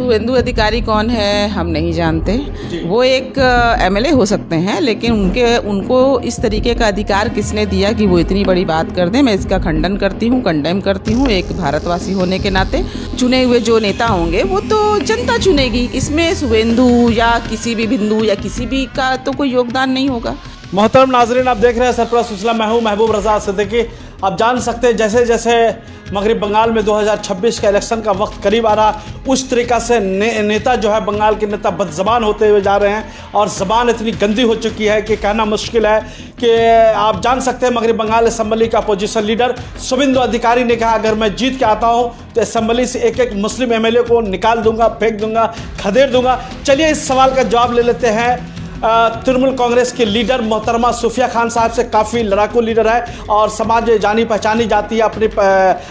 शुभेंदु अधिकारी कौन है हम नहीं जानते। वो एक एमएलए हो सकते हैं, लेकिन उनको इस तरीके का अधिकार किसने दिया कि वो इतनी बड़ी बात कर दें। मैं इसका खंडन करती हूँ, कंडेम करती हूँ। एक भारतवासी होने के नाते चुने हुए जो नेता होंगे वो तो जनता चुनेगी। इसमें शुभेंदु या किसी भी बिंदु या किसी भी का तो कोई योगदान नहीं होगा। मोहतरम नाजरीन, आप देख रहे हैं सरफराज सिलसिला। मैं हूँ महबूब रजा सिद्दीकी। आप जान सकते हैं जैसे जैसे मगरब बंगाल में 2026 का इलेक्शन का वक्त करीब आ रहा, उस तरीक़ा से नेता जो है, बंगाल के नेता बदज़बान होते हुए जा रहे हैं और ज़बान इतनी गंदी हो चुकी है कि कहना मुश्किल है। कि आप जान सकते हैं मगरब बंगाल असम्बली का अपोजिशन लीडर शुभेंदु अधिकारी ने कहा, अगर मैं जीत के आता हूँ तो असम्बली से एक एक मुस्लिम एमएलए को निकाल दूंगा, फेंक दूंगा, खदेड़ दूंगा। चलिए इस सवाल का जवाब ले लेते हैं तृणमूल कांग्रेस के लीडर मोहतरमा सूफिया खान साहब से। काफ़ी लड़ाकू लीडर है और समाज जानी पहचानी जाती है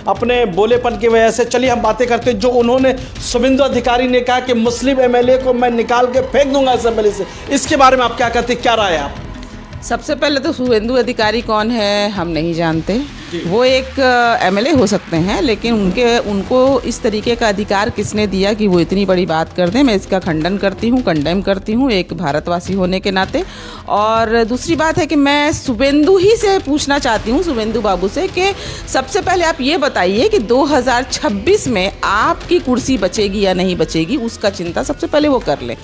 अपने बोलेपन की वजह से। चलिए हम बातें करते हैं जो उन्होंने शुभेंदु अधिकारी ने कहा कि मुस्लिम एमएलए को मैं निकाल के फेंक दूंगा असेंबली से। इसके बारे में आप क्या कहते हैं, क्या राय है आप? सबसे पहले तो शुभेंदु अधिकारी कौन है हम नहीं जानते। वो एक एमएलए हो सकते हैं, लेकिन उनको इस तरीके का अधिकार किसने दिया कि वो इतनी बड़ी बात कर दें। मैं इसका खंडन करती हूँ, कंडेम करती हूँ, एक भारतवासी होने के नाते। और दूसरी बात है कि मैं शुभेंदु ही से पूछना चाहती हूँ, शुभेंदु बाबू से, कि सबसे पहले आप ये बताइए कि 2026 में आपकी कुर्सी बचेगी या नहीं बचेगी, उसका चिंता सबसे पहले वो कर लें।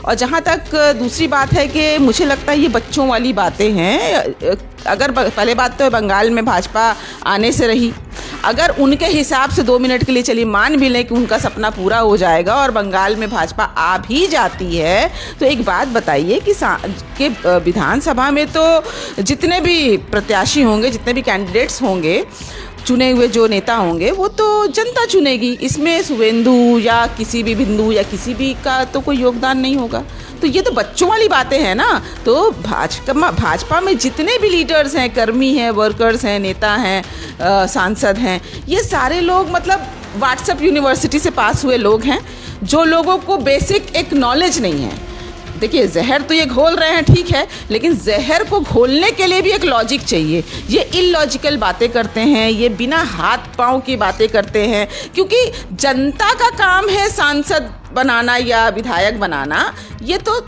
और जहाँ तक दूसरी बात है कि मुझे लगता है ये बच्चों वाली बातें हैं। अगर पहले बात तो बंगाल में भाजपा आने से रही, अगर उनके हिसाब से 2 मिनट के लिए चलिए मान भी लें कि उनका सपना पूरा हो जाएगा और बंगाल में भाजपा आ भी जाती है, तो एक बात बताइए कि विधानसभा में तो जितने भी प्रत्याशी होंगे, जितने भी कैंडिडेट्स होंगे, चुने हुए जो नेता होंगे, वो तो जनता चुनेगी। इसमें शुभेंदु या किसी भी बिंदु या किसी भी का तो कोई योगदान नहीं होगा। तो ये तो बच्चों वाली बातें हैं ना। तो भाजपा में जितने भी लीडर्स हैं, कर्मी हैं, वर्कर्स हैं, नेता हैं, सांसद हैं, ये सारे लोग मतलब व्हाट्सएप यूनिवर्सिटी से पास हुए लोग हैं, जो लोगों को बेसिक एक नॉलेज नहीं है। देखिए, जहर तो ये घोल रहे हैं, ठीक है, लेकिन जहर को घोलने के लिए भी एक लॉजिक चाहिए। ये इलॉजिकल बातें करते हैं, ये बिना हाथ पांव की बातें करते हैं, क्योंकि जनता का काम है सांसद बनाना या विधायक बनाना। ये तो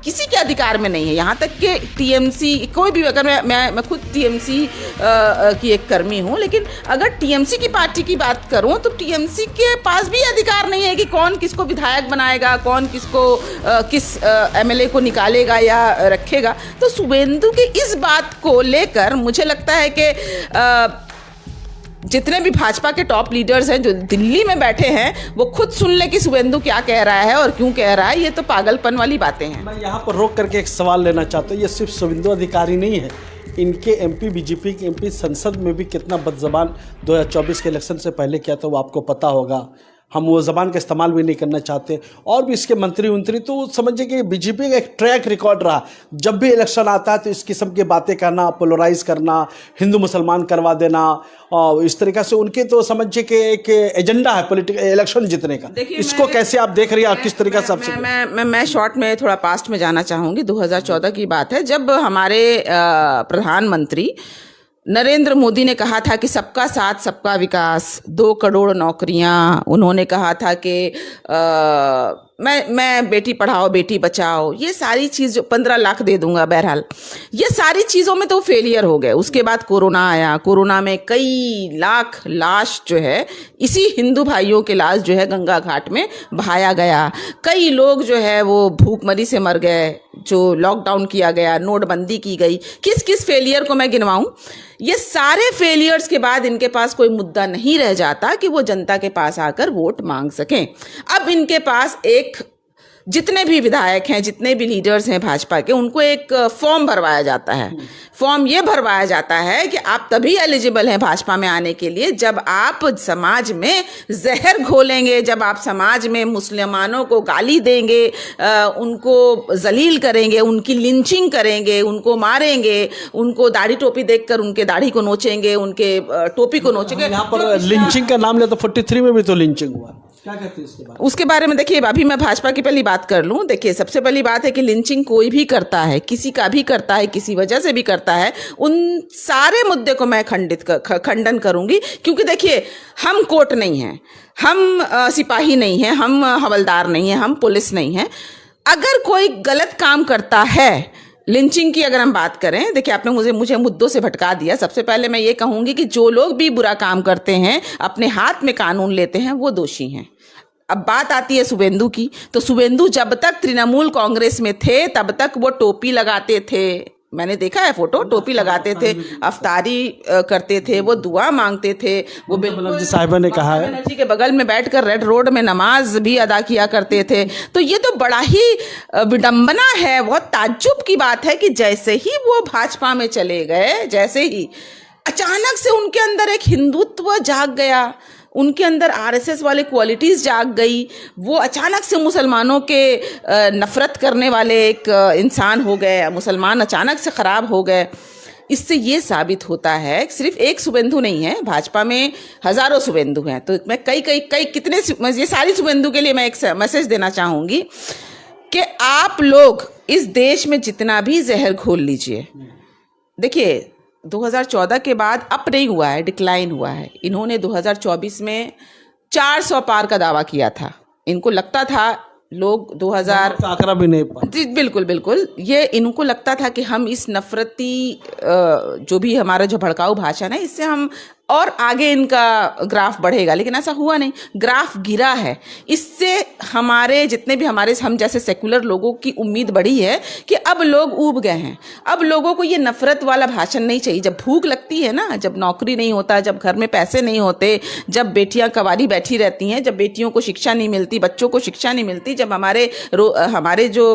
किसी के अधिकार में नहीं है। यहाँ तक कि टीएमसी, कोई भी, अगर मैं खुद टीएमसी की एक कर्मी हूँ, लेकिन अगर टीएमसी की पार्टी की बात करूँ तो टीएमसी के पास भी अधिकार नहीं है कि कौन किसको विधायक बनाएगा, कौन किसको किस एमएलए को निकालेगा या रखेगा। तो शुभेंदु की इस बात को लेकर मुझे लगता है कि जितने भी भाजपा के टॉप लीडर्स हैं जो दिल्ली में बैठे हैं, वो खुद सुन ले कि शुभेंदु क्या कह रहा है और क्यों कह रहा है। ये तो पागलपन वाली बातें हैं। मैं यहाँ पर रोक करके एक सवाल लेना चाहता हूँ। ये सिर्फ शुभेंदु अधिकारी नहीं है, इनके एमपी, बीजेपी के एमपी संसद में भी कितना बदज़बान 2024 के इलेक्शन से पहले किया था, वो आपको पता होगा। हम वो ज़बान का इस्तेमाल भी नहीं करना चाहते। और भी इसके मंत्री तो समझिए कि बीजेपी का एक ट्रैक रिकॉर्ड रहा, जब भी इलेक्शन आता है तो इस किस्म की बातें करना, पोलराइज करना, हिंदू मुसलमान करवा देना, और इस तरीक़ा से उनके तो समझिए कि एक एजेंडा है पॉलिटिकल इलेक्शन जीतने का। इसको कैसे आप देख रही हैं और किस तरीक़ा से? मैं शॉर्ट में थोड़ा पास्ट में जाना चाहूँगी। 2014 की बात है, जब हमारे प्रधानमंत्री नरेंद्र मोदी ने कहा था कि सबका साथ सबका विकास, 2 करोड़ नौकरियां। उन्होंने कहा था कि मैं बेटी पढ़ाओ बेटी बचाओ, ये सारी चीज़ 15 लाख दे दूंगा। बहरहाल ये सारी चीज़ों में तो फेलियर हो गए। उसके बाद कोरोना आया, कोरोना में कई लाख लाश जो है, इसी हिंदू भाइयों के लाश जो है गंगा घाट में बहाया गया। कई लोग जो है वो भूखमरी से मर गए, जो लॉकडाउन किया गया, नोटबंदी की गई। किस किस फेलियर को मैं गिनवाऊं? ये सारे फेलियर्स के बाद इनके पास कोई मुद्दा नहीं रह जाता कि वो जनता के पास आकर वोट मांग सकें। अब इनके पास एक, जितने भी विधायक हैं, जितने भी लीडर्स हैं भाजपा के, उनको एक फॉर्म भरवाया जाता है। फॉर्म ये भरवाया जाता है कि आप तभी एलिजिबल हैं भाजपा में आने के लिए जब आप समाज में जहर घोलेंगे, जब आप समाज में मुसलमानों को गाली देंगे, उनको जलील करेंगे, उनकी लिंचिंग करेंगे, उनको मारेंगे, उनको दाढ़ी टोपी देखकर उनके दाढ़ी को नोचेंगे, उनके टोपी को नोचेंगे। यहाँ पर लिंचिंग का नाम लिया तो 43 में भी तो लिंचिंग हुआ। क्या कहते हैं इसके बारे उसके बारे में देखिए, अभी मैं भाजपा की पहली बात कर लूं। देखिए, सबसे पहली बात है कि लिंचिंग कोई भी करता है, किसी का भी करता है, किसी वजह से भी करता है, उन सारे मुद्दे को मैं खंडन करूंगी। क्योंकि देखिए, हम कोर्ट नहीं हैं, हम सिपाही नहीं हैं, हम हवलदार नहीं हैं, हम पुलिस नहीं हैं। अगर कोई गलत काम करता है, लिंचिंग की अगर हम बात करें, देखिए आपने मुझे मुद्दों से भटका दिया। सबसे पहले मैं ये कहूंगी कि जो लोग भी बुरा काम करते हैं, अपने हाथ में कानून लेते हैं, वो दोषी हैं। अब बात आती है शुभेंदु की, तो शुभेंदु जब तक तृणमूल कांग्रेस में थे तब तक वो टोपी लगाते थे। मैंने देखा है फोटो, टोपी लगाते थे, अफ्तारी करते थे, वो दुआ मांगते थे, वो बनर्जी साहिबा ने कहा है बनर्जी के बगल में बैठकर रेड रोड में नमाज भी अदा किया करते थे। तो ये तो बड़ा ही विडंबना है, बहुत ताज्जुब की बात है कि जैसे ही वो भाजपा में चले गए, जैसे ही अचानक से उनके अंदर एक हिंदुत्व जाग गया, उनके अंदर आरएसएस वाले क्वालिटीज़ जाग गई, वो अचानक से मुसलमानों के नफ़रत करने वाले एक इंसान हो गए, मुसलमान अचानक से ख़राब हो गए। इससे ये साबित होता है, सिर्फ एक शुभेंदु नहीं है, भाजपा में हज़ारों शुभेंदु हैं। तो मैं ये सारी शुभेंदु के लिए मैं एक मैसेज देना चाहूँगी कि आप लोग इस देश में जितना भी जहर घोल लीजिए, देखिए 2014 के बाद अप नहीं हुआ है, डिक्लाइन हुआ है। इन्होंने 2024 में 400 पार का दावा किया था। इनको लगता था लोग 2000 आंकड़ा भी नहीं, जी बिल्कुल, ये इनको लगता था कि हम इस नफरती जो भी हमारा जो भड़काऊ भाषण है, इससे हम और आगे इनका ग्राफ बढ़ेगा, लेकिन ऐसा हुआ नहीं, ग्राफ गिरा है। इससे हमारे जितने भी हम जैसे सेकुलर लोगों की उम्मीद बढ़ी है कि अब लोग ऊब गए हैं, अब लोगों को ये नफरत वाला भाषण नहीं चाहिए। जब भूख लगती है ना, जब नौकरी नहीं होता, जब घर में पैसे नहीं होते, जब बेटियां कवारी बैठी रहती हैं, जब बेटियों को शिक्षा नहीं मिलती, बच्चों को शिक्षा नहीं मिलती, जब हमारे जो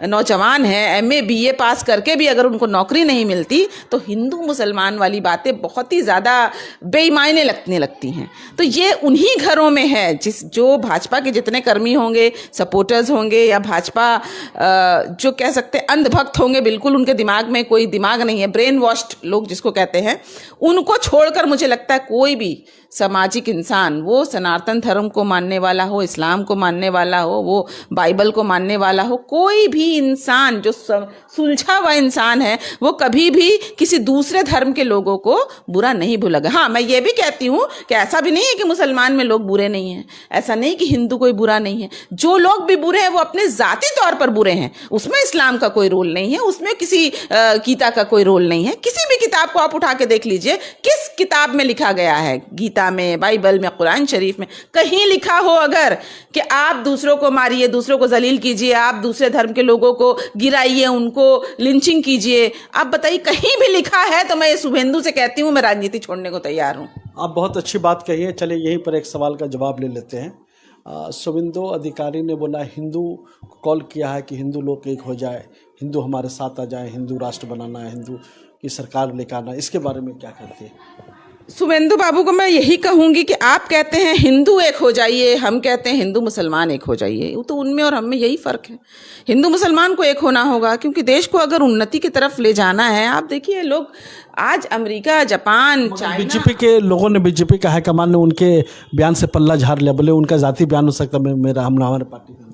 नौजवान हैं MA BA पास करके भी अगर उनको नौकरी नहीं मिलती, तो हिंदू मुसलमान वाली बातें बहुत ही ज़्यादा बेईमाने लगने लगती हैं। तो ये उन्हीं घरों में है जो भाजपा के जितने कर्मी होंगे, सपोर्टर्स होंगे, या भाजपा जो कह सकते हैं अंधभक्त होंगे, बिल्कुल उनके दिमाग में कोई दिमाग नहीं है, ब्रेन वॉश्ड लोग जिसको कहते हैं, उनको छोड़कर मुझे लगता है कोई भी सामाजिक इंसान, वो सनातन धर्म को मानने वाला हो, इस्लाम को मानने वाला हो, वो बाइबल को मानने वाला हो, कोई भी इंसान जो सुलझा हुआ इंसान है, वो कभी भी किसी दूसरे धर्म के लोगों को बुरा नहीं भूलेगा। हाँ, मैं ये भी कहती हूँ कि ऐसा भी नहीं है कि मुसलमान में लोग बुरे नहीं हैं, ऐसा नहीं कि हिंदू कोई बुरा नहीं है। जो लोग भी बुरे हैं वो अपने ज़ाती तौर पर बुरे हैं, उसमें इस्लाम का कोई रोल नहीं है, उसमें किसी गीता का कोई रोल नहीं है। किसी भी किताब को आप उठा के देख लीजिए, किस किताब में लिखा गया है, गीता में, बाइबल में, कुरान शरीफ में कहीं लिखा हो अगर कि आप दूसरों को मारिए, दूसरों को जलील कीजिए, आप दूसरे धर्म के लोगों को गिराइए, उनको लिंचिंग कीजिए, आप बताइए कहीं भी लिखा है? तो मैं शुभेंदु से कहती हूँ मैं राजनीति छोड़ने को तैयार हूँ। आप बहुत अच्छी बात कही है। चलिए यहीं पर एक सवाल का जवाब ले लेते हैं। शुभेंदु अधिकारी ने बोला, हिंदू को कॉल किया है कि हिंदू लोग एक हो जाए, हिंदू हमारे साथ आ जाए, हिंदू राष्ट्र बनाना है, हिंदू की सरकार लेकर आना, इसके बारे में क्या कहते हैं? शुभेंदु बाबू को मैं यही कहूँगी कि आप कहते हैं हिंदू एक हो जाइए, हम कहते हैं हिंदू मुसलमान एक हो जाइए, वो तो उनमें और हम में यही फ़र्क है। हिंदू मुसलमान को एक होना होगा, क्योंकि देश को अगर उन्नति की तरफ ले जाना है। आप देखिए, लोग आज अमेरिका, जापान, चाइना, बीजेपी के लोगों ने, बीजेपी का हाईकमान ने उनके बयान से पल्ला झाड़ लिया, बोले उनका जाति बयान हो सकता है, मेरा हमारे पार्टी का।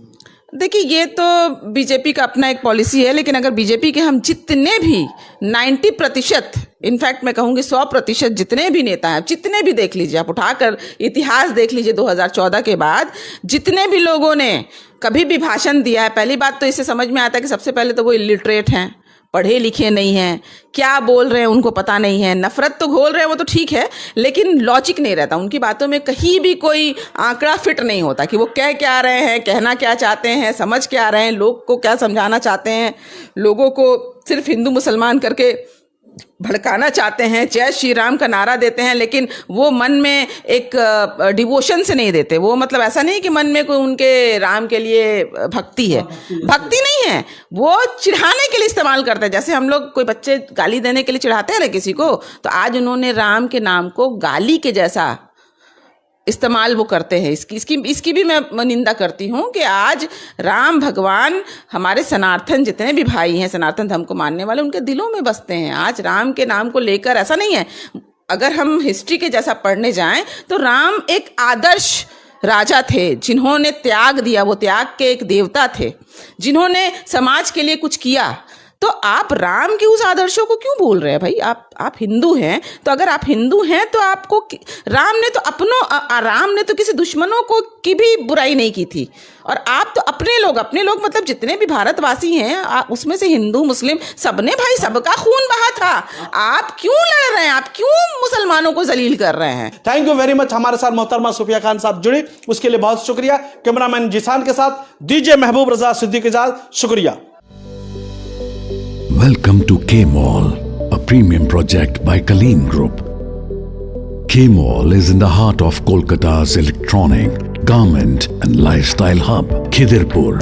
देखिए, ये तो बीजेपी का अपना एक पॉलिसी है, लेकिन अगर बीजेपी के हम जितने भी 90%, इनफैक्ट मैं कहूँगी 100% जितने भी नेता हैं, जितने भी देख लीजिए, आप उठाकर इतिहास देख लीजिए, 2014 के बाद जितने भी लोगों ने कभी भी भाषण दिया है, पहली बात तो इससे समझ में आता है कि सबसे पहले तो वो इलिटरेट हैं, पढ़े लिखे नहीं हैं, क्या बोल रहे हैं उनको पता नहीं है, नफरत तो घोल रहे हैं वो तो ठीक है, लेकिन लॉजिक नहीं रहता उनकी बातों में, कहीं भी कोई आंकड़ा फिट नहीं होता कि वो कह क्या रहे हैं, कहना क्या चाहते हैं, समझ क्या रहे हैं, लोग को क्या समझाना चाहते हैं, लोगों को सिर्फ हिंदू मुसलमान करके भड़काना चाहते हैं, जय श्री राम का नारा देते हैं, लेकिन वो मन में एक डिवोशन से नहीं देते। वो मतलब ऐसा नहीं कि मन में कोई उनके राम के लिए भक्ति है, भक्ति नहीं है, वो चिढ़ाने के लिए इस्तेमाल करते हैं। जैसे हम लोग कोई बच्चे गाली देने के लिए चिढ़ाते हैं ना किसी को, तो आज उन्होंने राम के नाम को गाली के जैसा इस्तेमाल वो करते हैं। इसकी भी मैं निंदा करती हूँ कि आज राम भगवान, हमारे सनातन जितने भी भाई हैं, सनातन धर्म को मानने वाले, उनके दिलों में बसते हैं। आज राम के नाम को लेकर ऐसा नहीं है, अगर हम हिस्ट्री के जैसा पढ़ने जाएं तो राम एक आदर्श राजा थे, जिन्होंने त्याग दिया, वो त्याग के एक देवता थे, जिन्होंने समाज के लिए कुछ किया, तो आप राम के उस आदर्शों को क्यों बोल रहे हैं भाई? आप हिंदू हैं, तो अगर आप हिंदू हैं तो आपको राम ने तो किसी दुश्मनों को की भी बुराई नहीं की थी, और आप तो अपने लोग मतलब जितने भी भारतवासी हैं उसमें से हिंदू मुस्लिम सबने भाई सबका खून बहा था। आप क्यों लड़ रहे हैं? आप क्यों मुसलमानों को जलील कर रहे हैं? Thank you very much. हमारे साथ मोहतरमा सूफिया खान साहब जुड़ी, उसके लिए बहुत शुक्रिया। कैमरामैन जिसान के साथ डीजे महबूब रजा सिद्दीकी साहब, शुक्रिया। Welcome to K-Mall, a premium project by Kaleen Group. K-Mall is in the heart of Kolkata's electronic, garment and lifestyle hub, Khidirpur.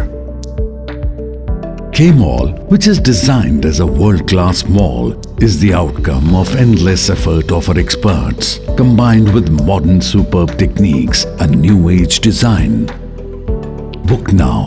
K-Mall, which is designed as a world-class mall, is the outcome of endless effort of our experts, combined with modern superb techniques and new age design. Book now